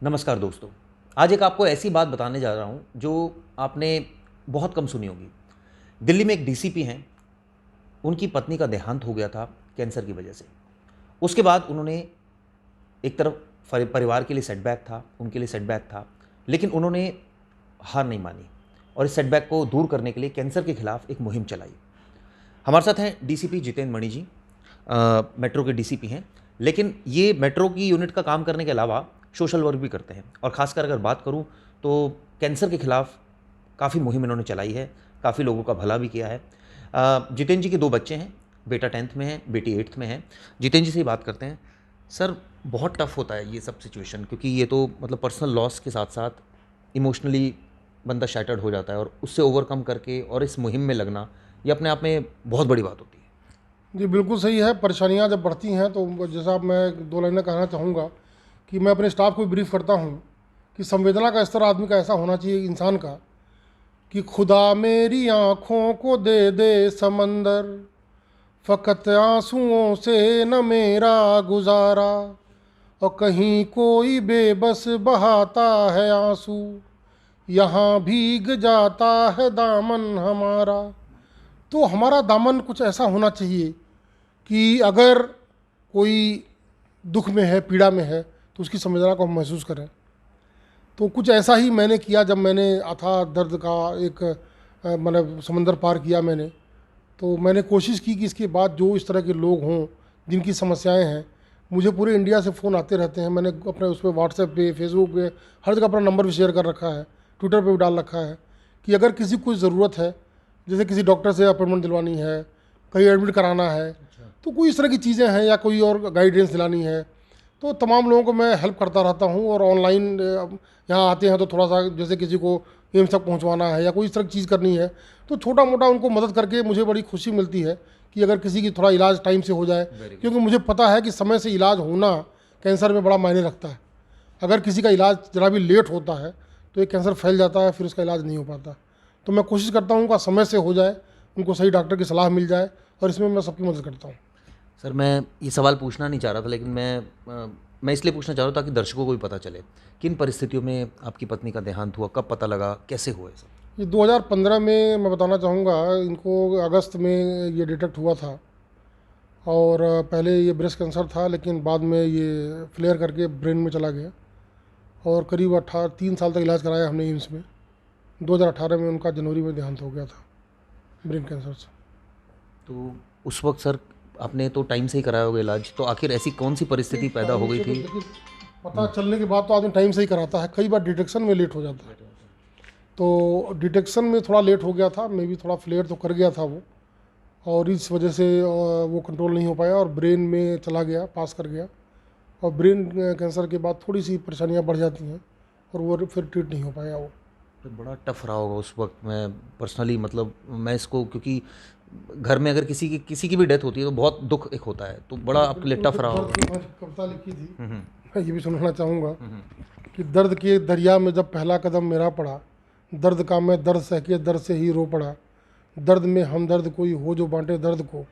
नमस्कार दोस्तों। आज एक आपको ऐसी बात बताने जा रहा हूँ जो आपने बहुत कम सुनी होगी। दिल्ली में एक डीसीपी हैं, उनकी पत्नी का देहांत हो गया था कैंसर की वजह से। उसके बाद उन्होंने एक तरफ परिवार के लिए सेटबैक था, उनके लिए सेटबैक था, लेकिन उन्होंने हार नहीं मानी और इस सेटबैक को दूर करने के लिए कैंसर के खिलाफ एक मुहिम चलाई। हमारे साथ हैं डीसीपी जितेंद्र मणि जी, मेट्रो के डीसीपी हैं, लेकिन ये मेट्रो की यूनिट का काम करने के अलावा सोशल वर्क भी करते हैं और ख़ासकर अगर बात करूं तो कैंसर के खिलाफ काफ़ी मुहिम इन्होंने चलाई है, काफ़ी लोगों का भला भी किया है। जितेंद्र जी के 2 बच्चे हैं, बेटा 10th में है, बेटी 8th में है। जितेंद्र जी से ही बात करते हैं। सर, बहुत टफ होता है ये सब सिचुएशन, क्योंकि ये तो मतलब पर्सनल लॉस के साथ साथ इमोशनली बंदा शैटर्ड हो जाता है और उससे ओवरकम करके और इस मुहिम में लगना, ये अपने आप में बहुत बड़ी बात होती है। जी बिल्कुल सही है। परेशानियां जब बढ़ती हैं तो जैसा मैं 2 लाइनें कहना चाहूँगा कि मैं अपने स्टाफ को ब्रीफ करता हूँ कि संवेदना का स्तर आदमी का ऐसा होना चाहिए इंसान का कि खुदा मेरी आँखों को दे दे समंदर, फ़कत आंसुओं से न मेरा गुजारा, और कहीं कोई बेबस बहाता है आंसू, यहाँ भीग जाता है दामन हमारा। तो हमारा दामन कुछ ऐसा होना चाहिए कि अगर कोई दुख में है, पीड़ा में है, तो उसकी संवेदना को हम महसूस करें। तो कुछ ऐसा ही मैंने किया जब मैंने अथाह दर्द का एक मतलब समंदर पार किया मैंने। तो मैंने कोशिश की कि इसके बाद जो इस तरह के लोग हों जिनकी समस्याएं हैं, मुझे पूरे इंडिया से फ़ोन आते रहते हैं। मैंने अपने उस पर व्हाट्सएप पे, फेसबुक पे, हर जगह अपना नंबर भी शेयर कर रखा है, ट्विटर पे भी डाल रखा है कि अगर किसी को ज़रूरत है, जैसे किसी डॉक्टर से अपॉइंटमेंट दिलवानी है, कहीं एडमिट कराना है, तो कोई इस तरह की चीज़ें हैं या कोई और गाइडेंस दिलानी है, तो तमाम लोगों को मैं हेल्प करता रहता हूँ। और ऑनलाइन यहाँ आते हैं तो थोड़ा सा जैसे किसी को एम्स तक पहुँचवाना है या कोई इस तरह की चीज़ करनी है, तो छोटा मोटा उनको मदद करके मुझे बड़ी खुशी मिलती है कि अगर किसी की थोड़ा इलाज टाइम से हो जाए, क्योंकि मुझे पता है कि समय से इलाज होना कैंसर में बड़ा मायने रखता है। अगर किसी का इलाज जरा भी लेट होता है तो ये कैंसर फैल जाता है, फिर उसका इलाज नहीं हो पाता। तो मैं कोशिश करता हूँ कि समय से हो जाए, उनको सही डॉक्टर की सलाह मिल जाए, और इसमें मैं सबकी मदद करता हूँ। सर, मैं ये सवाल पूछना नहीं चाह रहा था, लेकिन मैं इसलिए पूछना चाह रहा था ताकि दर्शकों को भी पता चले किन परिस्थितियों में आपकी पत्नी का देहांत हुआ, कब पता लगा, कैसे हुआ सब? ये 2015 में मैं बताना चाहूँगा, इनको अगस्त में ये डिटेक्ट हुआ था। और पहले ये ब्रेस्ट कैंसर था, लेकिन बाद में ये फ्लेयर करके ब्रेन में चला गया और करीब 3 साल तक इलाज कराया हमने एम्स में। 2018 में उनका जनवरी में देहांत हो गया था ब्रेन कैंसर से। तो उस वक्त सर आपने तो टाइम से ही कराया होगा इलाज, तो आखिर ऐसी कौन सी परिस्थिति पैदा हो गई थी? देखिए, पता चलने के बाद तो आदमी टाइम से ही कराता है, कई बार डिटेक्शन में लेट हो जाता है। तो डिटेक्शन में थोड़ा लेट हो गया था, मे भी थोड़ा फ्लेयर तो कर गया था वो, और इस वजह से वो कंट्रोल नहीं हो पाया और ब्रेन में चला गया, पास कर गया। और ब्रेन कैंसर के बाद थोड़ी सी परेशानियां बढ़ जाती हैं और वो फिर ट्रीट नहीं हो पाया वो। तो बड़ा टफ रहा होगा उस वक्त। मैं पर्सनली मतलब मैं इसको, क्योंकि घर में अगर किसी की भी डेथ होती है तो बहुत दुख एक होता है, तो बड़ा आपके लिए टफ रहा होगा। कविता लिखी थी, मैं ये भी सुनाना चाहूँगा कि दर्द के दरिया में जब पहला कदम मेरा पड़ा, दर्द का मैं दर्द सह के दर्द से ही रो पड़ा, दर्द में हमदर्द कोई हो जो बांटे दर्द को,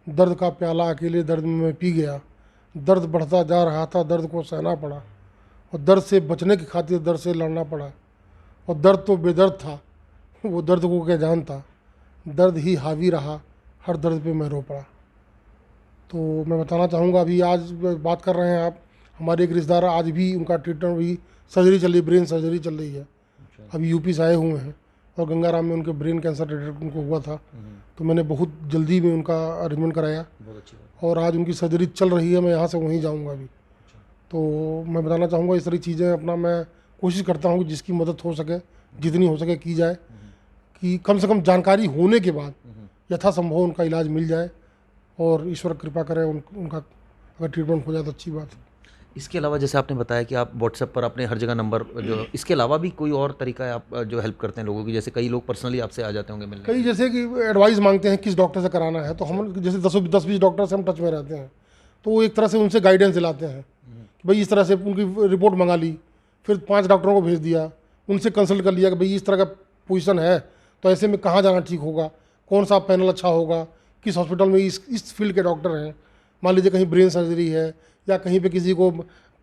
दर्द का प्याला अकेले दर्द में मैं पी गया, दर्द बढ़ता जा रहा था, दर्द को सहना पड़ा, और दर्द से बचने की खातिर दर्द से लड़ना पड़ा, और दर्द तो बेदर्द था, वो दर्द को क्या जानता, दर्द ही हावी रहा, हर दर्द पे मैं रो पड़ा। तो मैं बताना चाहूँगा, अभी आज बात कर रहे हैं आप, हमारे एक रिश्तेदार, आज भी उनका ट्रीटमेंट, भी सर्जरी चल रही, ब्रेन सर्जरी चल रही है। अभी यूपी से आए हुए हैं और गंगाराम में उनके ब्रेन कैंसर डिटेक्ट उनको हुआ था, तो मैंने बहुत जल्दी में उनका अरेंजमेंट कराया और आज उनकी सर्जरी चल रही है। मैं यहाँ से वहीं जाऊँगा अभी। तो मैं बताना चाहूँगा, इस तरह चीज़ें अपना मैं कोशिश करता हूँ कि जिसकी मदद हो सके, जितनी हो सके की जाए, कि कम से कम जानकारी होने के बाद यथासंभव उनका इलाज मिल जाए और ईश्वर कृपा करे उनका अगर ट्रीटमेंट हो जाए तो अच्छी बात है। इसके अलावा जैसे आपने बताया कि आप व्हाट्सएप पर अपने हर जगह नंबर जो, इसके अलावा भी कोई और तरीका है आप जो हेल्प करते हैं लोगों की? जैसे कई लोग पर्सनली आपसे आ जाते होंगे मिलने, कई जैसे कि एडवाइस मांगते हैं किस डॉक्टर से कराना है, तो हम जैसे 10-20 डॉक्टर से हम टच में रहते हैं, तो वो एक तरह से उनसे गाइडेंस दिलाते हैं कि भाई इस तरह से उनकी रिपोर्ट मंगा ली, फिर 5 डॉक्टरों को भेज दिया, उनसे कंसल्ट कर लिया कि भाई इस तरह का पोजीशन है, तो ऐसे में कहाँ जाना ठीक होगा, कौन सा पैनल अच्छा होगा, किस हॉस्पिटल में इस फील्ड के डॉक्टर हैं। मान लीजिए कहीं ब्रेन सर्जरी है या कहीं पे किसी को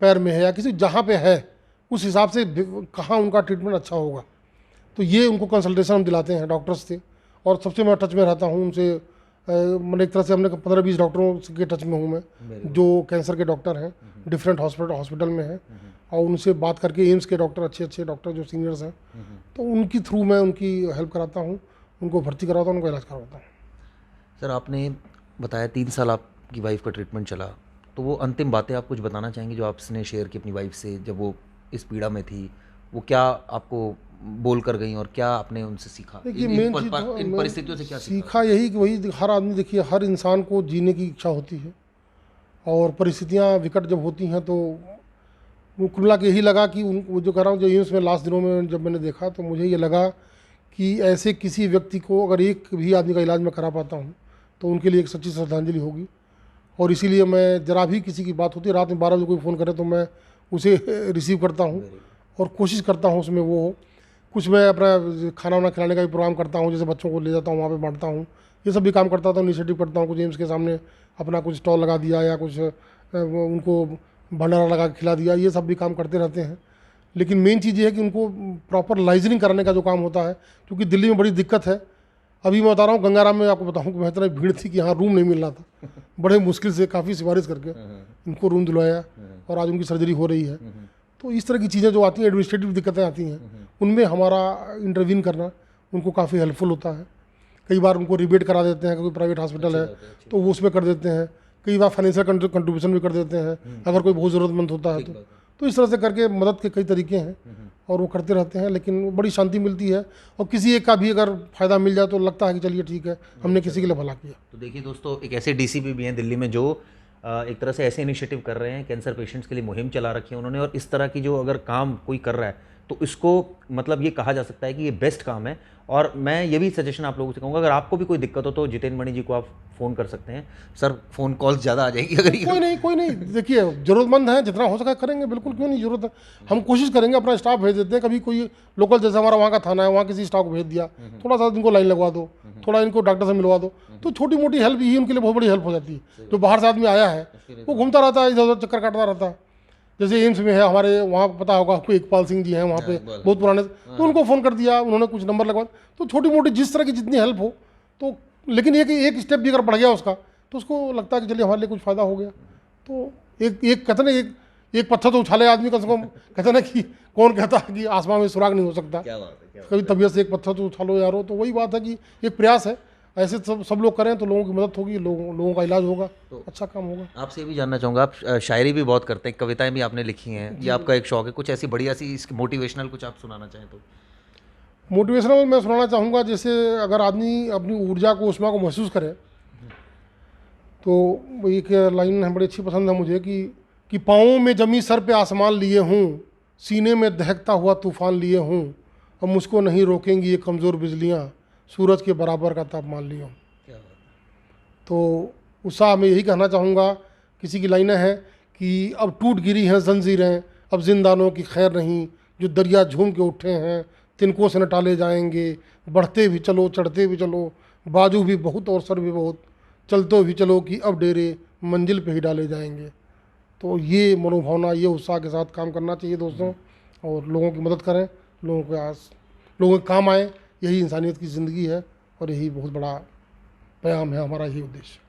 पैर में है या किसी जहाँ पे है, उस हिसाब से कहाँ उनका ट्रीटमेंट अच्छा होगा। तो ये उनको कंसल्टेशन हम दिलाते हैं डॉक्टर्स से, और सबसे मैं टच में रहता हूँ उनसे। मैंने एक तरह से हमने 15-20 डॉक्टरों के टच में हूँ मैं, जो कैंसर के डॉक्टर हैं, डिफरेंट हॉस्पिटल में हैं, और उनसे बात करके एम्स के डॉक्टर, अच्छे अच्छे डॉक्टर जो सीनियर्स हैं, तो उनकी थ्रू मैं उनकी हेल्प कराता हूँ, उनको भर्ती कराता हूँ, उनको इलाज करवाता हूँ। सर आपने बताया 3 साल आपकी वाइफ का ट्रीटमेंट चला, तो वो अंतिम बातें आप कुछ बताना चाहेंगे जो आपने शेयर की अपनी वाइफ से जब वो इस पीड़ा में थी? वो क्या आपको बोल कर गई और क्या आपने उनसे सीखा? देखिए, इन मेन पर, चीज़ पर, इन परिस्थितियों से क्या सीखा यही कि वही हर आदमी, देखिए हर इंसान को जीने की इच्छा होती है, और परिस्थितियाँ विकट जब होती हैं तो वो कुल मिला के यही लगा कि वो जो कह रहा हूँ, जो एम्स में लास्ट दिनों में जब मैंने देखा तो मुझे ये लगा कि ऐसे किसी व्यक्ति को अगर एक भी आदमी का इलाज मैं करा पाता हूँ तो उनके लिए एक सच्ची श्रद्धांजलि होगी। और इसीलिए मैं जरा भी किसी की बात होती है, रात में 12 बजे कोई फ़ोन करे तो मैं उसे रिसीव करता हूँ और कोशिश करता हूँ उसमें वो हो। कुछ मैं अपना खाना वाना खिलाने का भी प्रोग्राम करता हूँ, जैसे बच्चों को ले जाता हूँ वहाँ पे बांटता हूँ, ये सब भी काम करता हूँ, इनिशिएटिव करता हूँ। कुछ एम्स के सामने अपना कुछ स्टॉल लगा दिया या कुछ उनको भंडारा लगा के खिला दिया, ये सब भी काम करते रहते हैं। लेकिन मेन चीज़ ये है कि उनको प्रॉपर लाइजनिंग कराने का जो काम होता है, क्योंकि दिल्ली में बड़ी दिक्कत है। अभी मैं बता रहा हूँ, गंगाराम में आपको बताऊँ कि मैं इतना भीड़ थी कि यहाँ रूम नहीं मिल रहा था। बड़े मुश्किल से काफ़ी सिफारिश करके इनको रूम दिलवाया, और आज उनकी सर्जरी हो रही है। तो इस तरह की चीज़ें जो आती हैं, एडमिनिस्ट्रेटिव दिक्कतें आती हैं, उनमें हमारा इंटरवीन करना उनको काफ़ी हेल्पफुल होता है। कई बार उनको रिबेट करा देते हैं, कोई प्राइवेट हॉस्पिटल है तो वो उसमें कर देते हैं। कई बार फाइनेंशियल कंट्रीब्यूशन भी कर देते हैं अगर कोई बहुत ज़रूरतमंद होता है तो इस तरह से करके मदद के कई तरीके हैं और वो करते रहते हैं। लेकिन बड़ी शांति मिलती है, और किसी एक का भी अगर फ़ायदा मिल जाए तो लगता है कि चलिए ठीक है, हमने किसी के लिए भला किया। तो देखिए दोस्तों, एक ऐसे डीसीपी भी हैं दिल्ली में जो एक तरह से ऐसे इनिशिएटिव कर रहे हैं, कैंसर पेशेंट्स के लिए मुहिम चला रखी है उन्होंने, और इस तरह की जो अगर काम कोई कर रहा है तो इसको मतलब ये कहा जा सकता है कि ये बेस्ट काम है। और मैं ये भी सजेशन आप लोगों से कहूँगा, अगर आपको भी कोई दिक्कत हो तो जितेंद्र मणि जी को आप फ़ोन कर सकते हैं। सर फ़ोन कॉल्स ज़्यादा आ जाएगी अगर कोई नहीं, देखिए ज़रूरतमंद है, जितना हो सका करेंगे, बिल्कुल क्यों नहीं, ज़रूरत है। हम कोशिश करेंगे, अपना स्टाफ भेज देते हैं। कभी कोई लोकल, जैसे हमारा वहाँ का थाना है, वहाँ किसी स्टाफ को भेज दिया, थोड़ा सा इनको लाइन लगवा दो, थोड़ा इनको डॉक्टर से मिलवा दो, तो छोटी मोटी हेल्प ही उनके लिए बहुत बड़ी हेल्प हो जाती है। जो बाहर से आदमी आया है वो घूमता रहता है, इधर उधर चक्कर काटता रहता है। जैसे एम्स में है हमारे, वहाँ पता होगा आपको, एकपाल सिंह जी हैं वहाँ पे, बहुत पुराने, तो उनको फ़ोन कर दिया, उन्होंने कुछ नंबर लगवा। तो छोटी मोटी जिस तरह की जितनी हेल्प हो तो, लेकिन एक स्टेप भी अगर बढ़ गया उसका तो उसको लगता है कि चलिए हमारे लिए कुछ फ़ायदा हो गया। तो एक कहते ना, एक पत्थर तो उछाले आदमी कम से कम, कहते ना कि कौन कहता है कि आसमान में सुराग नहीं हो सकता। क्या बात है, क्या कभी तबीयत से एक पत्थर तो उछालो यारो, तो वही बात है कि एक प्रयास है। ऐसे सब लोग करें तो लोगों की मदद होगी, लोगों का इलाज होगा, तो अच्छा काम होगा। आपसे ये भी जानना चाहूँगा, आप शायरी भी बहुत करते हैं, कविताएं भी आपने लिखी हैं, ये आपका एक शौक है, कुछ ऐसी बढ़िया सी मोटिवेशनल कुछ आप सुनाना चाहें तो? मोटिवेशनल मैं सुनाना चाहूँगा, जैसे अगर आदमी अपनी ऊर्जा को, ऊष्मा को महसूस करे, तो एक लाइन है बड़ी अच्छी पसंद है मुझे कि पाँवों में जमी सर पे आसमान लिए हूँ, सीने में दहकता हुआ तूफान लिए हूँ, अब मुझको नहीं रोकेंगी ये कमज़ोर बिजलियाँ, सूरज के बराबर का तापमान लिए हूँ। तो उत्साह में यही कहना चाहूँगा, किसी की लाइनें हैं कि अब टूट गिरी हैं जंजीरें, अब जिंदानों की खैर नहीं, जो दरिया झूम के उठे हैं तिनको से न टाले जाएंगे, बढ़ते भी चलो चढ़ते भी चलो, बाजू भी बहुत और सर भी बहुत, चलते भी चलो कि अब डेरे मंजिल पे ही डाले जाएंगे। तो ये मनोभावना, ये उत्साह के साथ काम करना चाहिए दोस्तों, और लोगों की मदद करें, लोगों के काम आए, यही इंसानियत की ज़िंदगी है, और यही बहुत बड़ा पैगाम है हमारा, यही उद्देश्य।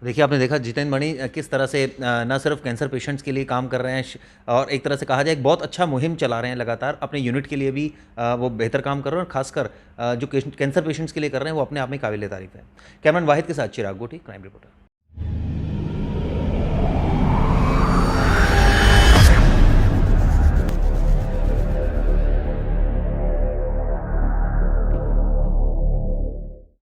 देखिए, आपने देखा जितेंद्र मणि किस तरह से न सिर्फ कैंसर पेशेंट्स के लिए काम कर रहे हैं, और एक तरह से कहा जाए एक बहुत अच्छा मुहिम चला रहे हैं लगातार, अपने यूनिट के लिए भी वो बेहतर काम कर रहे हैं, और खासकर जो कैंसर पेशेंट्स के लिए कर रहे हैं वो अपने आप में काबिल तारीफ है। कैमरामैन वाहिद के साथ चिराग गोटी, क्राइम रिपोर्टर।